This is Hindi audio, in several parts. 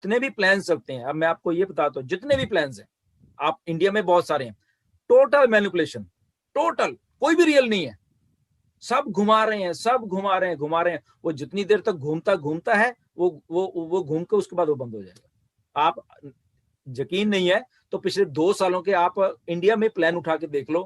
जितने भी प्लान चलते हैं, अब मैं आपको ये बताता हूँ, जितने भी प्लान हैं आप इंडिया में बहुत सारे हैं, टोटल मैनिपुलेशन, टोटल, कोई भी रियल नहीं है, सब घुमा रहे हैं, सब घुमा रहे हैं, घुमा रहे हैं। वो जितनी देर तक घूमता घूमता है वो घूम के उसके बाद वो बंद हो जाएगा। आप यकीन नहीं है तो पिछले 2 सालों के आप इंडिया में प्लान उठा के देख लो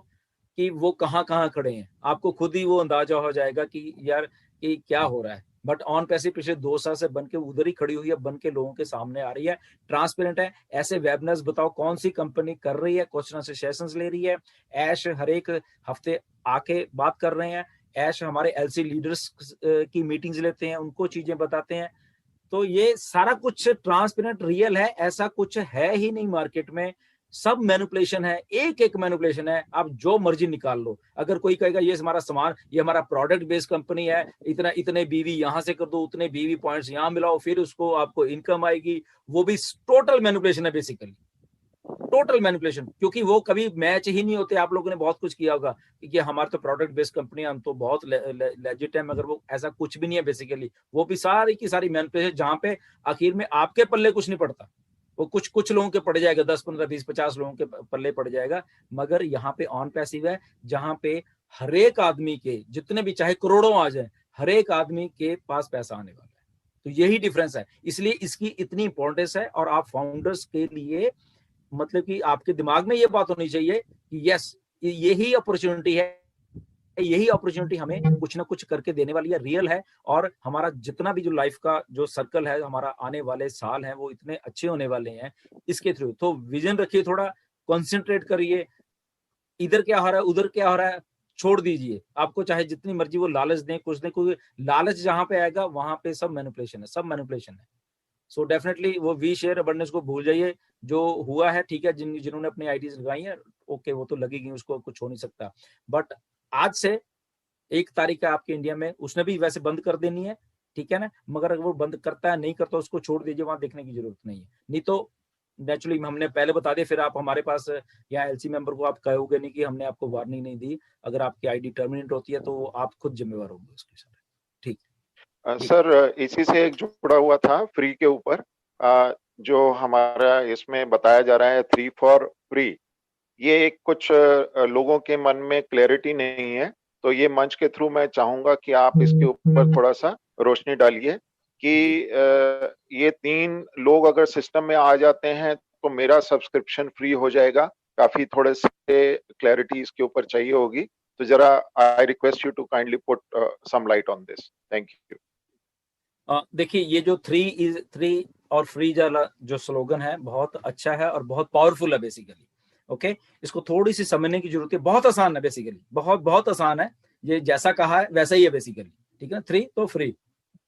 कि वो कहाँ कहाँ खड़े हैं, आपको खुद ही वो अंदाजा हो जाएगा कि यार कि क्या हो रहा है। बट ऑन पैसे पिछले 2 साल से बन के उधर ही खड़ी हुई है, बन के लोगों के सामने आ रही है, ट्रांसपेरेंट है। ऐसे वेबनर्स बताओ कौन सी कंपनी कर रही है, क्वेश्चन से सेशंस ले रही है, ऐश हर एक हफ्ते आके बात कर रहे हैं, ऐश हमारे एलसी लीडर्स की मीटिंग्स लेते हैं, उनको चीजें बताते हैं। तो ये सारा कुछ ट्रांसपेरेंट रियल है, ऐसा कुछ है ही नहीं मार्केट में, सब मैनिपुलेशन है, एक एक मैनिपुलेशन है। आप जो मर्जी निकाल लो, अगर कोई कहेगा ये हमारा सामान, ये हमारा प्रोडक्ट बेस्ड कंपनी है, इतना इतने बीवी यहां से कर दो, उतने बीवी पॉइंट्स यहां मिलाओ, फिर उसको आपको इनकम आएगी, वो भी टोटल मैनिपुलेशन है बेसिकली, टोटल मैनिपुलेशन। क्योंकि वो कभी मैच ही नहीं होते। आप लोगों ने बहुत कुछ किया होगा कि हमारा तो प्रोडक्ट बेस्ड कंपनी है, हम तो बहुत लेजिट है, मगर वो ऐसा कुछ भी नहीं है बेसिकली। वो भी सारी की सारी मैनिपुलेशन, जहां पे आखिर में आपके पल्ले कुछ नहीं पड़ता, वो कुछ कुछ लोगों के पड़ जाएगा, 10 15 20 50 लोगों के पल्ले पड़ जाएगा। मगर यहाँ पे ऑन पैसिव है, जहां पे हर एक आदमी के, जितने भी चाहे करोड़ों आ जाए, हर एक आदमी के पास पैसा आने वाला है। तो यही डिफरेंस है, इसलिए इसकी इतनी इंपॉर्टेंस है। और आप फाउंडर्स के लिए, मतलब कि आपके दिमाग में ये बात होनी चाहिए कि यस, यही अपॉर्चुनिटी है, यही अपॉर्चुनिटी हमें कुछ ना कुछ करके देने वाली है, रियल है। और हमारा जितना भी जो लाइफ का जो सर्कल है, हमारा आने वाले साल हैं वो इतने अच्छे होने वाले हैं इसके थ्रू। तो विजन रखिए, थोड़ा कॉन्सेंट्रेट करिए, इधर क्या हो रहा है उधर क्या हो रहा है छोड़ दीजिए। आपको चाहे जितनी मर्जी वो लालच दें, कुछ दें, कोई लालच जहां पे आएगा वहां पे सब मैनिपुलेशन है, सब मैनिपुलेशन है। सो डेफिनेटली वो वी शेयर अबंडेंस को भूल जाइए। जो हुआ है ठीक है, जिन्होंने अपनी आईडीज लगाई है, ओके, वो तो लगेगी, उसको कुछ हो नहीं सकता। बट आज से 1 तारीख है आपके इंडिया में, उसने भी वैसे बंद कर देनी है, ठीक है ना। मगर अगर वो बंद करता है नहीं करता, उसको छोड़ दीजिए, वहां देखने की जरूरत नहीं है। नहीं तो नेचुरली हमने पहले बता दिया, फिर आप हमारे पास या एलसी मेंबर को आप कहोगे नहीं कि हमने आपको वार्निंग नहीं दी। अगर आपकी आईडी टर्मिनेट होती है तो आप खुद जिम्मेवार होंगे उसके साथ। ठीक सर, इसी से एक जुड़ा हुआ था फ्री के ऊपर, जो हमारा इसमें बताया जा रहा है 3 फॉर फ्री। ये एक कुछ लोगों के मन में क्लैरिटी नहीं है, तो ये मंच के थ्रू मैं चाहूंगा कि आप इसके ऊपर थोड़ा सा रोशनी डालिए कि ये 3 लोग अगर सिस्टम में आ जाते हैं तो मेरा सब्सक्रिप्शन फ्री हो जाएगा। काफी थोड़े से क्लैरिटी इसके ऊपर चाहिए होगी, तो जरा I request you to kindly put some light on this. Thank you. देखिए, ये जो 3 और फ्री जो स्लोगन है बहुत अच्छा है और बहुत पावरफुल है बेसिकली। ओके, इसको थोड़ी सी समझने की जरूरत है, बहुत आसान है बेसिकली, बहुत बहुत आसान है। ये जैसा कहा है वैसा ही है बेसिकली, ठीक है। 3 तो फ्री,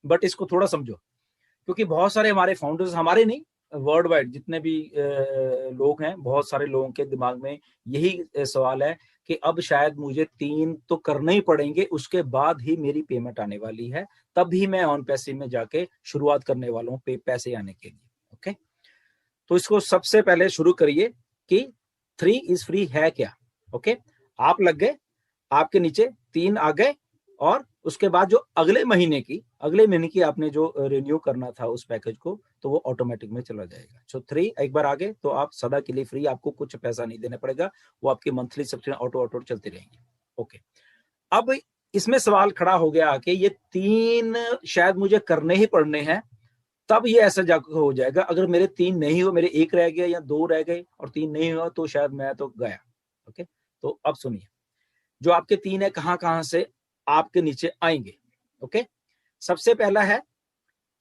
बट इसको थोड़ा समझो, क्योंकि बहुत सारे हमारे फाउंडर्स, हमारे नहीं, वर्ल्ड वाइड जितने भी लोग हैं, बहुत सारे लोगों के दिमाग में यही सवाल है कि अब शायद मुझे 3 तो करने ही पड़ेंगे, उसके बाद ही मेरी पेमेंट आने वाली है, तभी मैं ऑन पैसे में जाके शुरुआत करने वाला हूँ पैसे आने के लिए। ओके, तो इसको सबसे पहले शुरू करिए कि 3 इज फ्री है क्या। ओके, आप लग गए, आपके नीचे 3 आ गए, और उसके बाद जो अगले महीने की आपने जो रिन्यू करना था उस पैकेज को, तो वो ऑटोमेटिक में चला जाएगा। सो 3 एक बार आ गए तो आप सदा के लिए फ्री, आपको कुछ पैसा नहीं देना पड़ेगा, वो आपकी मंथली सब्सक्रिप्शन ऑटो चलती रहेंगी। ओके, अब इसमें सवाल खड़ा हो गया कि ये 3 शायद मुझे करने ही पड़ने हैं, तब ये ऐसा जाकर हो जाएगा। अगर मेरे 3 नहीं हो, मेरे 1 रह गया या 2 रह गए और 3 नहीं हुआ, तो शायद मैं तो गया। ओके, तो अब सुनिए, जो आपके 3 है कहां कहां से आपके नीचे आएंगे। ओके, सबसे पहला है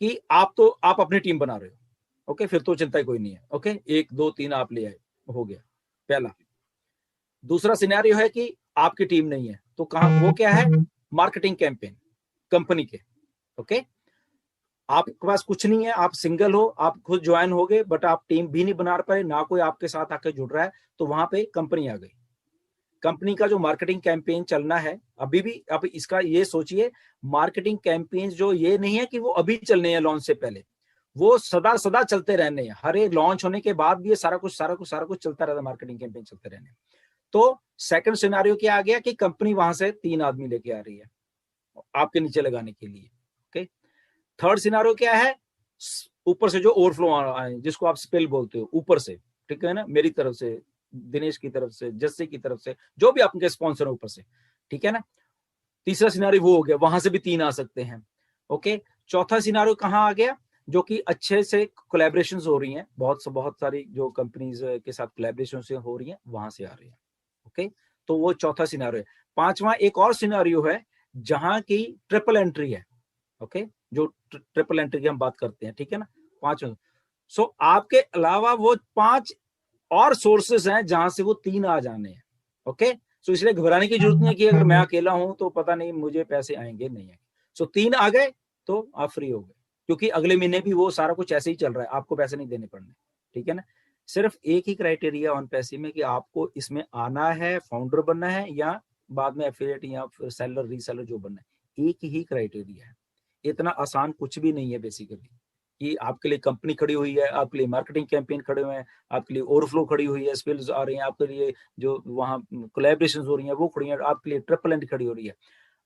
कि आप अपनी टीम बना रहे हो। ओके, फिर तो चिंता ही कोई नहीं है। ओके, 1 2 3 आप ले आए, हो गया पहला। दूसरा सिनेरियो है कि आपकी टीम नहीं है, तो कहां, वो क्या है, मार्केटिंग कैंपेन कंपनी के। ओके, आपके पास कुछ नहीं है, आप सिंगल हो, आप खुद ज्वाइन हो गए, बट आप टीम भी नहीं बना पाए, ना कोई आपके साथ आके जुड़ रहा है, तो वहां पे कंपनी आ गई। कंपनी का जो मार्केटिंग कैंपेन चलना है अभी भी, अब इसका ये सोचिए, मार्केटिंग कैंपेन जो ये नहीं है कि वो अभी चलने हैं लॉन्च से पहले, वो सदा सदा चलते रहने हैं। हर एक लॉन्च होने के बाद भी ये सारा कुछ चलता रहता है, मार्केटिंग कैंपेन चलते रहने। तो सेकंड सिनेरियो क्या आ गया कि कंपनी वहां से 3 आदमी लेके आ रही है आपके नीचे लगाने के लिए। ओके, थर्ड सिनेरियो क्या है, ऊपर से जो ओवरफ्लो आए, जिसको आप स्पिल बोलते हो, ऊपर से, ठीक है ना, मेरी तरफ से, दिनेश की तरफ से, जस्से की तरफ से, जो भी आपके स्पॉन्सर है ऊपर से, ठीक है ना। तीसरा सिनारियो वो हो गया, वहां से भी 3 आ सकते हैं। ओके, चौथा सिनारियो कहाँ आ गया, जो कि अच्छे से कोलैबोरेशन हो रही हैं, बहुत सारी जो कंपनीज के साथ कोलैबोरेशन से हो रही हैं, वहां से आ रही है। ओके, तो वो चौथा सिनारियो है। पांचवा एक और सिनारियो है जहां की ट्रिपल एंट्री है। ओके, जो ट्रिपल एंट्री की हम बात करते हैं, ठीक है ना, पांचवा। सो आपके अलावा वो 5 और सोर्सेस हैं जहां से वो 3 आ जाने हैं। ओके, सो इसलिए घबराने की जरूरत नहीं है कि अगर मैं अकेला हूं तो पता नहीं मुझे पैसे आएंगे नहीं आएंगे। सो 3 आ गए तो आप फ्री हो गए, क्योंकि अगले महीने भी वो सारा कुछ ऐसे ही चल रहा है, आपको पैसे नहीं देने पड़ने, ठीक है ना। सिर्फ एक ही क्राइटेरिया ऑन पैसे में कि आपको इसमें आना है, फाउंडर बनना है, या बाद में एफिलिएट या फिर सेलर रीसेलर जो बनना है, एक ही क्राइटेरिया है। इतना आसान कुछ भी नहीं है बेसिकली, कि आपके लिए कंपनी खड़ी हुई है, आपके लिए मार्केटिंग कैंपेन खड़े हुए हैं, आपके लिए ओवरफ्लो खड़ी हुई है, स्पिल्स आ रही हैं, आपके लिए जो वहाँ कोलैबोरेशन हो रही है वो खड़ी है, आपके लिए ट्रिपल एंड खड़ी हो रही है।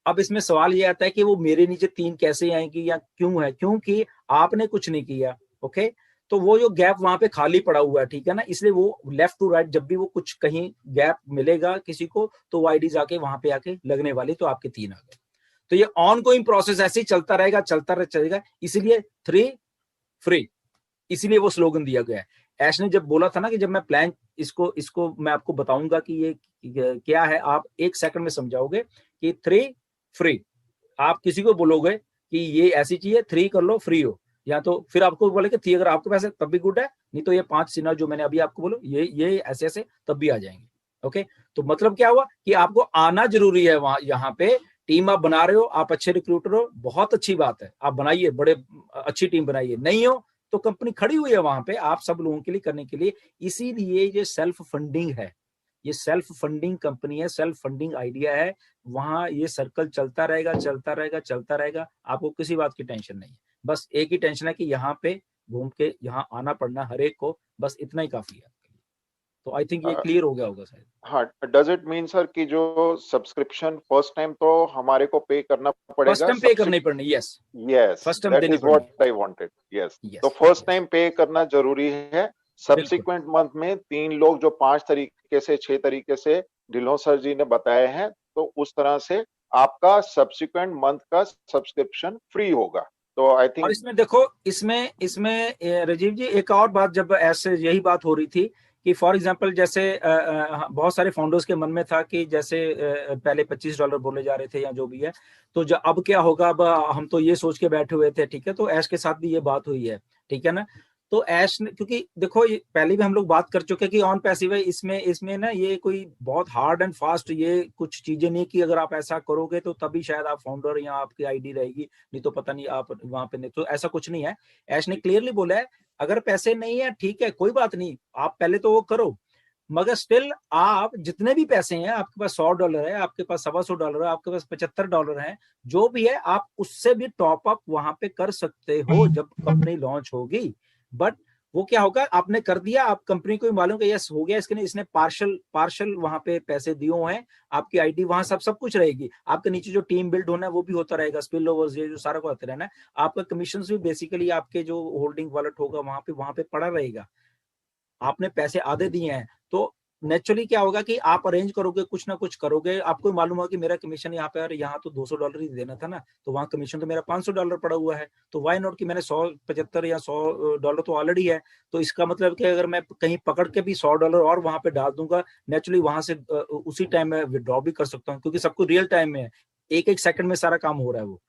अब इसमें सवाल ये आता है कि वो मेरे नीचे 3 कैसे आएंगी या क्यों है, क्योंकि आपने कुछ नहीं किया। ओके, तो वो जो गैप वहां पे खाली पड़ा हुआ है, ठीक है ना, इसलिए वो लेफ्ट टू राइट जब भी वो कुछ कहीं गैप मिलेगा किसी को, तो वो आईडी जाके वहां पे आके लगने वाली, तो आपके 3 आ गए। तो ये ऑन गोइंग प्रोसेस ऐसे ही चलता रहेगा, चलेगा, इसीलिए 3 फ्री, इसीलिए वो स्लोगन दिया गया है। ऐश ने जब बोला था ना कि जब मैं प्लान इसको मैं आपको बताऊंगा कि ये क्या है, आप 1 सेकंड में समझाओगे कि 3 फ्री, आप किसी को बोलोगे कि ये ऐसी चीज है, 3 कर लो फ्री हो, या तो फिर आपको बोले कि 3 अगर आपके पास है तब भी गुड है, नहीं तो ये 5 सिनार जो मैंने अभी आपको बोलो ये ऐसे ऐसे तब भी आ जाएंगे। ओके, तो मतलब क्या हुआ कि आपको आना जरूरी है वहां, यहाँ पे टीम आप बना रहे हो, आप अच्छे रिक्रूटर हो, बहुत अच्छी बात है, आप बनाइए, बड़े अच्छी टीम बनाइए, नहीं हो तो कंपनी खड़ी हुई है वहां पे आप सब लोगों के लिए करने के लिए। इसीलिए ये सेल्फ फंडिंग है, ये सेल्फ फंडिंग कंपनी है, सेल्फ फंडिंग आइडिया है, वहां ये सर्कल चलता रहेगा, चलता रहेगा, चलता रहेगा, आपको किसी बात की टेंशन नहीं है। बस एक ही टेंशन है कि यहाँ पे घूम के यहाँ आना पड़ना हर एक को, बस इतना ही काफी है। तो आई थिंक ये क्लियर हो गया होगा शायद। हाँ, डज इट मीन सर कि जो सब्सक्रिप्शन फर्स्ट टाइम तो हमारे को पे करना पड़ेगा, फर्स्ट टाइम पे करनी पड़नी, yes, yes, first time that देनी इज व्हाट पड़नी, आई वांटेड, यस। यस, तो फर्स्ट टाइम पे करना जरूरी है। सब्सिक्वेंट मंथ में 3 लोग जो 5 तरीके से 6 तरीके से ढिल्लों सर जी ने बताए हैं, तो उस तरह से आपका सब्सिक्वेंट मंथ का सब्सक्रिप्शन फ्री होगा। तो आई और थिंक इसमें देखो, इसमें इसमें राजीव जी एक और बात, जब ऐसे यही बात हो रही थी कि फॉर एग्जांपल जैसे बहुत सारे फाउंडर्स के मन में था कि जैसे पहले $25 बोले जा रहे थे या जो भी है, तो अब क्या होगा, अब हम तो ये सोच के बैठे हुए थे, ठीक है, तो ऐश के साथ भी ये बात हुई है, ठीक है ना। तो ऐश ने, क्योंकि देखो ये पहले भी हम लोग बात कर चुके कि ऑन पैसिव है, इसमें ना ये कोई बहुत हार्ड एंड फास्ट ये कुछ चीजें नहीं कि अगर आप ऐसा करोगे तो तभी शायद आप फाउंडर या आपकी आईडी रहेगी, नहीं तो पता नहीं आप वहां पे नहीं, तो ऐसा कुछ नहीं है। ऐश ने क्लियरली बोला है, अगर पैसे नहीं है ठीक है, कोई बात नहीं, आप पहले तो वो करो, मगर स्टिल आप जितने भी पैसे हैं, आपके पास $100 है, आपके पास $125 है, आपके पास $75 है, जो भी है आप उससे भी टॉप अप वहां पे कर सकते हो जब कंपनी लॉन्च होगी। बट वो क्या होगा, आपने कर दिया, आप कंपनी को मालूम कि यस हो गया, इसने पार्शल वहां पे पैसे दिए हुए हैं, आपकी आईडी वहां सब कुछ रहेगी, आपके नीचे जो टीम बिल्ड होना है वो भी होता रहेगा, स्पिल ओवर्स ये जो सारा को होता रहना है, आपका कमीशन भी बेसिकली आपके जो होल्डिंग वॉलेट होगा वहां पे पड़ा रहेगा। आपने पैसे आधे दिए हैं, तो नेचुरली क्या होगा कि आप अरेंज करोगे, कुछ ना कुछ करोगे, आपको मालूम होगा कि मेरा कमीशन यहाँ पे, यहाँ तो $200 ही देना था ना, तो वहां कमीशन तो मेरा $500 पड़ा हुआ है, तो वाई नॉट कि मैंने 175 या $100 तो ऑलरेडी है, तो इसका मतलब कि अगर मैं कहीं पकड़ के भी $100 और वहां पे डाल दूंगा, नेचुरली वहां से उसी टाइम में विड्रॉ भी कर सकता हूँ, क्योंकि सबको रियल टाइम में है, एक सेकंड में सारा काम हो रहा है वो,